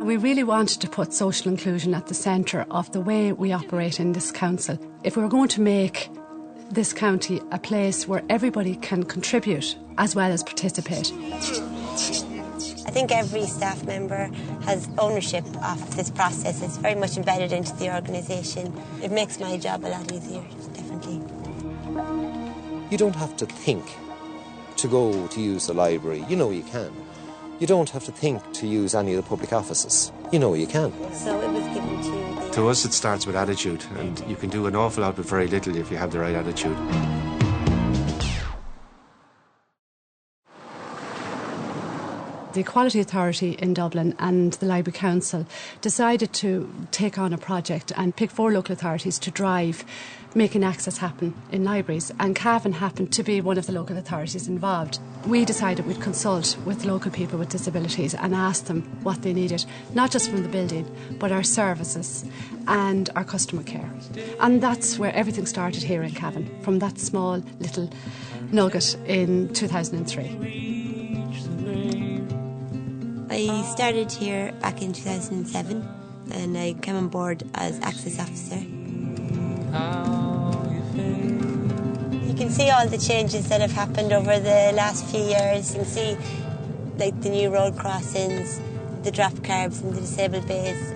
We really wanted to put social inclusion at the centre of the way we operate in this council. If we were going to make this county a place where everybody can contribute as well as participate. I think every staff member has ownership of this process. It's very much embedded into the organisation. It makes my job a lot easier, definitely. You don't have to think to go to use the library. You know you can. You don't have to think to use any of the public offices. You know you can. So it was given to you. To us, it starts with attitude, and you can do an awful lot with very little if you have the right attitude. The Equality Authority in Dublin and the Library Council decided to take on a project and pick 4 local authorities to drive making access happen in libraries, and Cavan happened to be one of the local authorities involved. We decided we'd consult with local people with disabilities and ask them what they needed, not just from the building, but our services and our customer care. And that's where everything started here in Cavan, from that small little nugget in 2003. I started here back in 2007 and I came on board as access officer. You can see all the changes that have happened over the last few years. You can see like the new road crossings, the drop curbs and the disabled bays.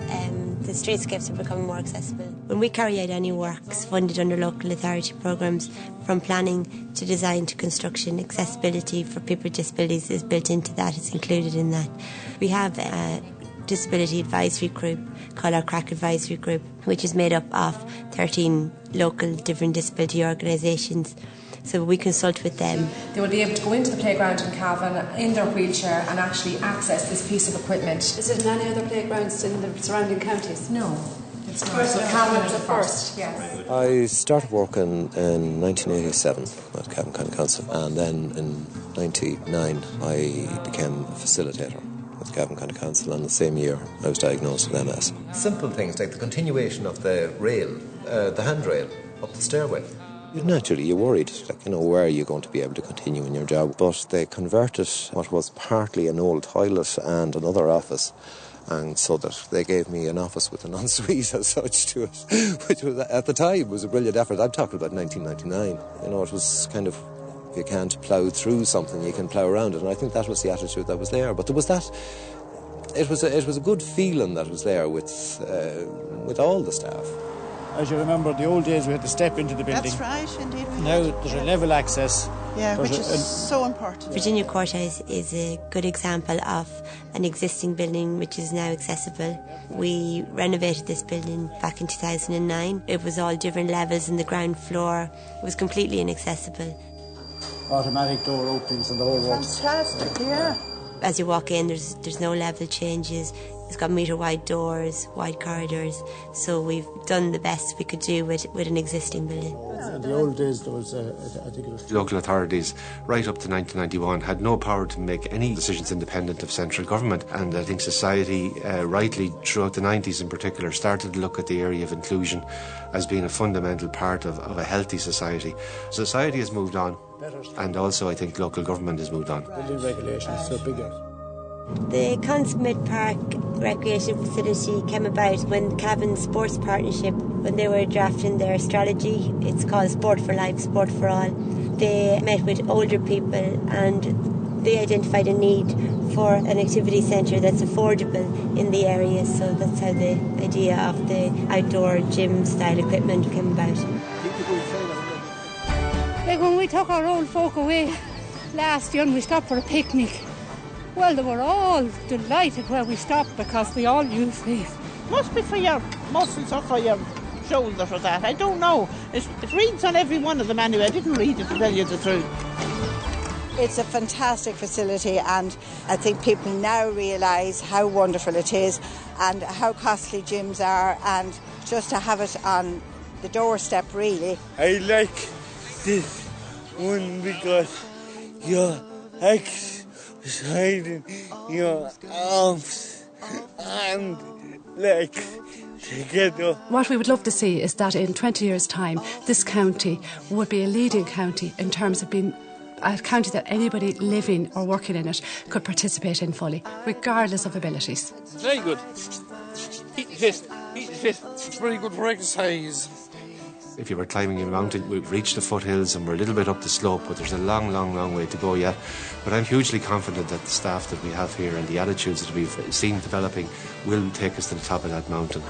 The streetscapes are becoming more accessible. When we carry out any works funded under local authority programmes, from planning to design to construction, accessibility for people with disabilities is built into that, it's included in that. We have a disability advisory group called our CRAC Advisory Group, which is made up of 13 local different disability organisations. So we consult with them. They will be able to go into the playground in Cavan in their wheelchair and actually access this piece of equipment. Is it in any other playgrounds in the surrounding counties? No, it's not. So Cavan is the first, yes. I started working in 1987 at Cavan County Council, and then in 1999 I became a facilitator with Cavan County Council, and the same year I was diagnosed with MS. Simple things like the continuation of the rail, the handrail up the stairway. Naturally, you're worried, where are you going to be able to continue in your job? But they converted what was partly an old toilet and another office, and so that they gave me an office with an ensuite as such to it, which was, at the time, was a brilliant effort. I'm talking about 1999. It was kind of, if you can't plough through something, you can plough around it, and I think that was the attitude that was there. But there was that, it was a good feeling that was there with all the staff. As you remember, the old days we had to step into the building. That's right, indeed. Now there's a level access. Yeah, which is so important. Virginia Court House is a good example of an existing building which is now accessible. We renovated this building back in 2009. It was all different levels in the ground floor. It was completely inaccessible. Automatic door openings and the whole works. Fantastic, yeah. As you walk in, there's no level changes. It's got metre-wide doors, wide corridors, so we've done the best we could do with an existing building. In the old days, there was, I think it was... Local authorities, right up to 1991, had no power to make any decisions independent of central government, and I think society, rightly throughout the 90s in particular, started to look at the area of inclusion as being a fundamental part of a healthy society. Society has moved on, and also I think local government has moved on. Building regulations so bigger. The Consummate Park recreation facility came about when Cavan Sports Partnership, when they were drafting their strategy, it's called Sport for Life, Sport for All. They met with older people and they identified a need for an activity centre that's affordable in the area, so that's how the idea of the outdoor gym style equipment came about. Like when we took our old folk away last year and we stopped for a picnic, well, they were all delighted where we stopped because they all use these. Must be for your muscles or for your shoulders or that. I don't know. It reads on every one of them anyway. I didn't read it to tell you the truth. It's a fantastic facility, and I think people now realise how wonderful it is and how costly gyms are, and just to have it on the doorstep, really. I like this one because your exercising your arms and legs together. What we would love to see is that in 20 years' time, this county would be a leading county in terms of being a county that anybody living or working in it could participate in fully, regardless of abilities. Very good. Heat the fist. It's very good for exercise. If you were climbing a mountain, we've reached the foothills and we're a little bit up the slope, but there's a long, long, long way to go yet. But I'm hugely confident that the staff that we have here and the attitudes that we've seen developing will take us to the top of that mountain.